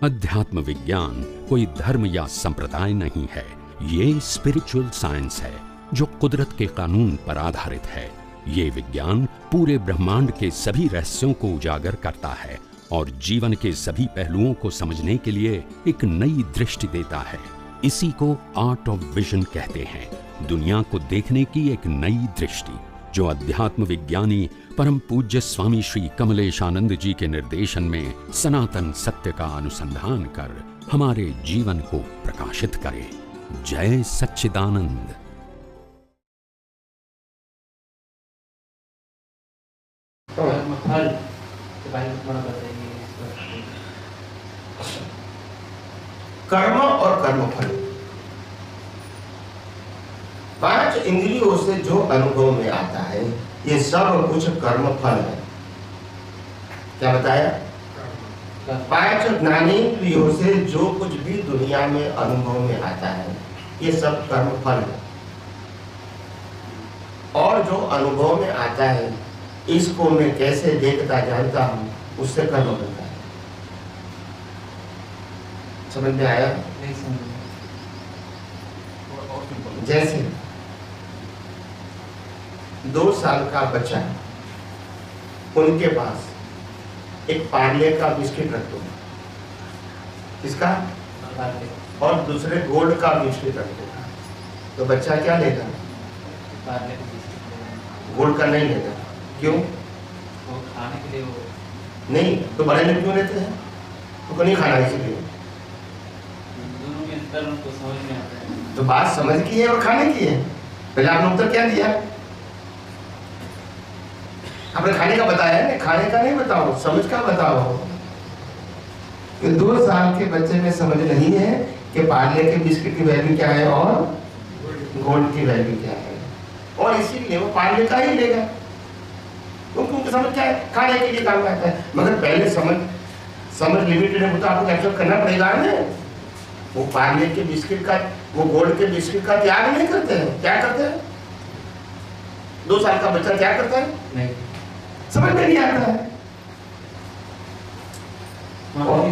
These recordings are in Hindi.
अध्यात्म विज्ञान कोई धर्म या संप्रदाय नहीं है, ये स्पिरिचुअल साइंस है जो कुदरत के कानून पर आधारित है। ये विज्ञान पूरे ब्रह्मांड के सभी रहस्यों को उजागर करता है और जीवन के सभी पहलुओं को समझने के लिए एक नई दृष्टि देता है। इसी को आर्ट ऑफ विजन कहते हैं, दुनिया को देखने की एक नई दृष्टि, जो अध्यात्म विज्ञानी परम पूज्य स्वामी श्री कमलेशानंद जी के निर्देशन में सनातन सत्य का अनुसंधान कर हमारे जीवन को प्रकाशित करे। जय सच्चिदानंद। कर्म और कर्मफल, 5 इंद्रियों से जो अनुभव में आता है ये सब कुछ कर्मफल है। क्या बताया? 5 ज्ञानेंद्रियों से जो कुछ भी दुनिया में अनुभव में आता है ये सब कर्मफल है। और जो अनुभव में आता है इसको मैं कैसे देखता जानता हूं, उससे कर्म बनता है। समझ में आया? नहीं समझ। जैसे 2 साल का बच्चा, उनके पास एक पार्ले का बिस्किट रख दो, इसका और दूसरे गोल्ड का बिस्किट रख दो, तो बच्चा क्या लेगा? गोल्ड का नहीं लेगा। क्यों? वो खाने के लिए वो नहीं, तो बड़े लोग क्यों लेते हैं? तो नहीं खाना इसलिए। दोनों में अंतर उनको समझ में आता है। तो बात समझ की है और खाने की है। पहले आपने उत्तर क्या दिया? आपने खाने का बताया है, खाने का नहीं बताओ, समझ का बताओ। 2 साल के बच्चे में समझ नहीं है कि पार्ले के बिस्किट की वैल्यू क्या है और गोल्ड की वैल्यू क्या है, और इसीलिए वो पार्ले का ही लेगा, क्योंकि उनको समझ क्या है, खाने के लिए काम आता है। मगर पहले समझ लिमिटेड है, वो तो आपको एक्सेप्ट करना पड़ेगा ना। वो पार्ले के बिस्किट का, वो गोल्ड के बिस्किट का त्याग नहीं करते हैं। क्या करते हैं? 2 साल का बच्चा क्या करता है? नहीं समझ में नहीं आता है।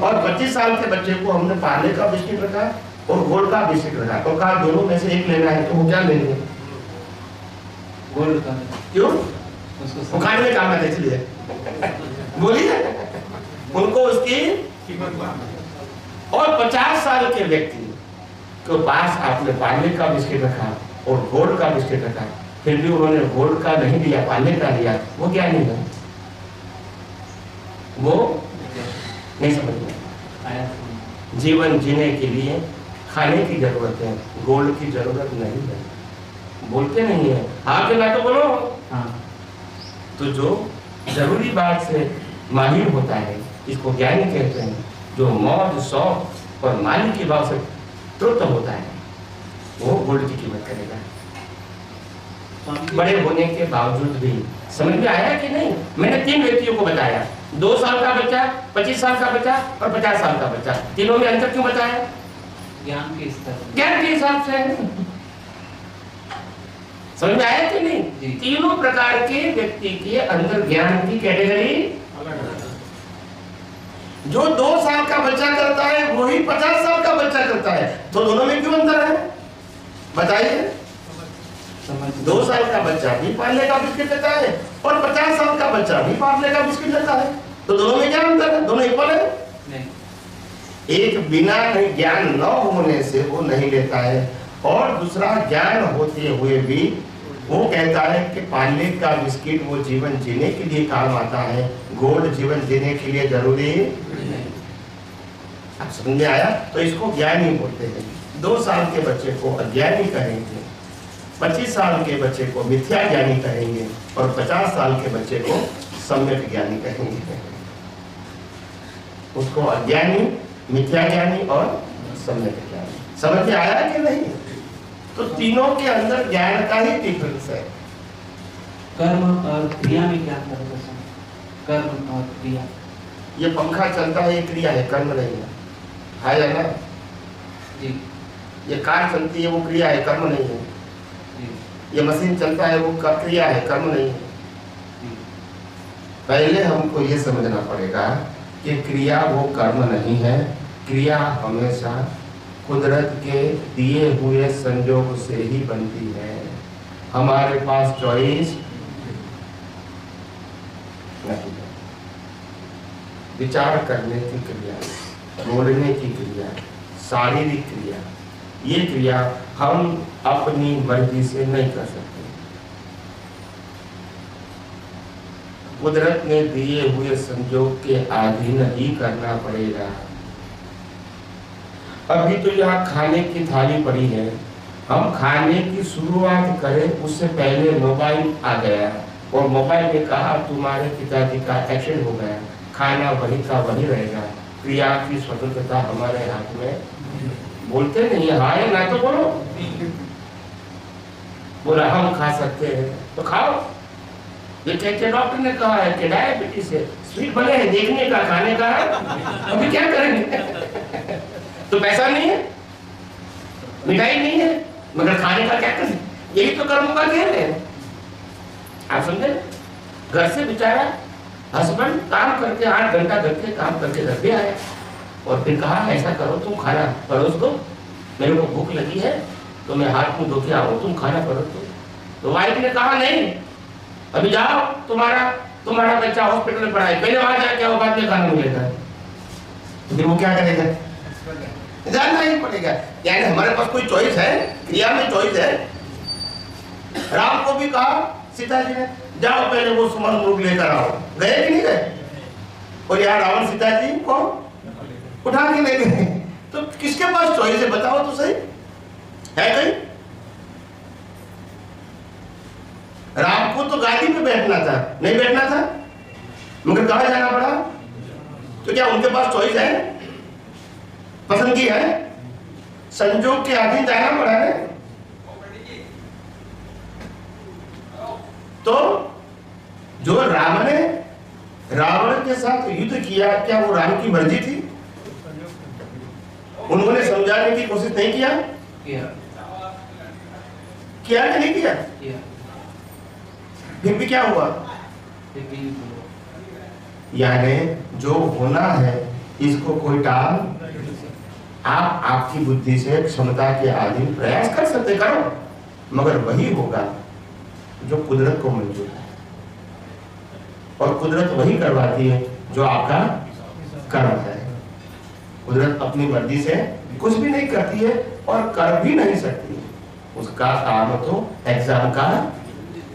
और 25 साल के बच्चे को हमने पार्ले का बिस्किट रखा और गोल्ड का बिस्किट रखा, तो कहा दोनों में से एक लेना है, तो वो क्या लेंगे? गोल्ड का। क्यों? उसको वो खाने में काम आता है इसलिए। बोलिए, उनको उसकी। और 50 साल के व्यक्ति के पास आपने पार्ले का बिस्किट रखा और गोल्ड का बिस्किट रखा, फिर भी उन्होंने गोल्ड का नहीं दिया, पार्ले का दिया, वो क्या नहीं है? वो नहीं समझ में आया। जीवन जीने के लिए खाने की जरूरत है, गोल्ड की जरूरत नहीं है। बोलते नहीं है, हाँ के ना तो बोलो। हाँ। तो जो जरूरी बात से माहिर होता है, इसको ज्ञानी कहते हैं। जो मौज शौक और मालिक के भाव से तृप्त होता है, वो गोल्ड की कीमत करेगा। बड़े होने के बावजूद भी समझ में आया कि नहीं? मैंने 3 व्यक्तियों को बताया, 2 साल का बच्चा, 25 साल का बच्चा और 50 साल का बच्चा। तीनों में अंतर क्यों बताया? ज्ञान के स्तर। ज्ञान के हिसाब से। समझ में आया कि नहीं? तीनों प्रकार के व्यक्ति के अंदर ज्ञान की कैटेगरी। जो 2 साल का बच्चा करता है वही 50 साल का बच्चा करता है, तो दोनों में क्यों अंतर है? बताइए। 2 साल का बच्चा भी पार्ले का बिस्किट लेता है और 50 साल का बच्चा भी पार्ले का बिस्किट लेता है, तो दोनों में क्या अंतर है? दोनों इक्वल है? नहीं। एक बिना नहीं ज्ञान न होने से वो नहीं लेता है, और दूसरा ज्ञान होते हुए भी वो कहता है कि पार्ले का बिस्किट वो जीवन जीने के लिए काम आता है, गोल्ड जीवन जीने के लिए जरूरी नहीं। आप समझ में आया? तो इसको ज्ञानी बोलते हैं। 2 साल के बच्चे को अज्ञानी कहेंगे, 25 साल के बच्चे को मिथ्या ज्ञानी कहेंगे और 50 साल के बच्चे को सम्यक ज्ञानी कहेंगे। उसको अज्ञानी, मिथ्या ज्ञानी और सम्यक ज्ञानी। समझ में आया कि नहीं? तो तीनों के अंदर ज्ञान का ही डिफरेंस है। कर्म और क्रिया में क्या फर्क है? कर्म और क्रिया। ये पंखा चलता है, ये क्रिया है, कर्म नहीं है। है ना जी। ये कार चलती है, वो क्रिया है, कर्म नहीं है। जी। ये मशीन चलता है, वो क्रिया है, कर्म नहीं है। जी। पहले हमको ये समझना पड़ेगा कि क्रिया वो कर्म नहीं है, क्रिया हमेशा कुदरत के दिए हुए संजोग से ही बनती है। हमारे पास चॉइस नहीं है। विचार करने की क्रिया, बोलने की क्रिया, शारीरिक क्रिया, ये क्रिया हम अपनी मर्जी से नहीं कर सकते। कुदरत ने दिए हुए संजोग के अधीन ही करना पड़ेगा। अभी तो यहाँ खाने की थाली पड़ी है, हम खाने की शुरुआत करें उससे पहले मोबाइल आ गया और मोबाइल ने कहा तुम्हारे पिताजी का एक्सीडेंट हो गया, खाना वही का वही रहेगा। क्रिया की स्वतंत्रता हमारे हाथ में, बोलते नहीं है, हाँ या ना तो बोलो। बोला हम खा सकते हैं तो खाओ। ये डॉक्टर ने कहा है कि डायबिटीज है, स्वीट बने हैं, देखने का खाने का, अभी क्या करेंगे? तो पैसा नहीं है, मिठाई नहीं है, मगर खाने का क्या करें? यही तो कर्मों का खेल है। आप समझे? घर से बेचारा हस्बैंड काम करके 8 घंटा करके काम करके घर पे आया और फिर कहा ऐसा करो तुम खाना परोस दो, मेरे को भूख लगी है तो मैं हाथ मुंह धो के आऊँ, तुम खाना परोस दो। तो वाइफ ने कहा नहीं, अभी जाओ, तुम्हारा बच्चा हॉस्पिटल में पड़ा है, पहले वहां जाके आओ, बाद में खाना मिलेगा। तो फिर वो क्या करेगा? जानना ही पड़ेगा। यानी हमारे पास कोई चॉइस है, क्रिया में चॉइस है। राम को भी कहा सीता जी ने, जाओ पहले वो सुमन मृग लेकर आओ, गए कि नहीं गए? और यहाँ रावण सीता जी को उठा के ले गए। तो किसके पास चॉइस है बताओ तो सही, है कहीं? राम को तो गाड़ी पे बैठना था, नहीं बैठना था, मगर कहाँ जाना पड़ा? तो क्या उनके पास चॉइस है? पसंदगी है? संजोग के अधीन जाना पड़ा है। तो जो राम ने रावण के साथ युद्ध किया, क्या वो राम की मर्जी थी? उन्होंने समझाने की कोशिश नहीं किया? किया कि नहीं किया? फिर भी क्या हुआ? यानी जो होना है इसको कोई टाल, आप आपकी बुद्धि से क्षमता के अधीन प्रयास कर सकते, करो, मगर वही होगा जो कुदरत को मंजूर है। और कुदरत वही करवाती है जो आपका कर्म है। कुदरत अपनी मर्जी से कुछ भी नहीं करती है और कर भी नहीं सकती है। उसका काम तो एग्जाम का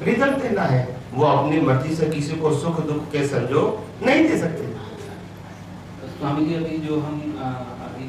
रिजल्ट देना है। वो अपनी मर्जी से किसी को सुख दुख के संजोग नहीं दे सकते। स्वामी जी, अभी जो हम अभी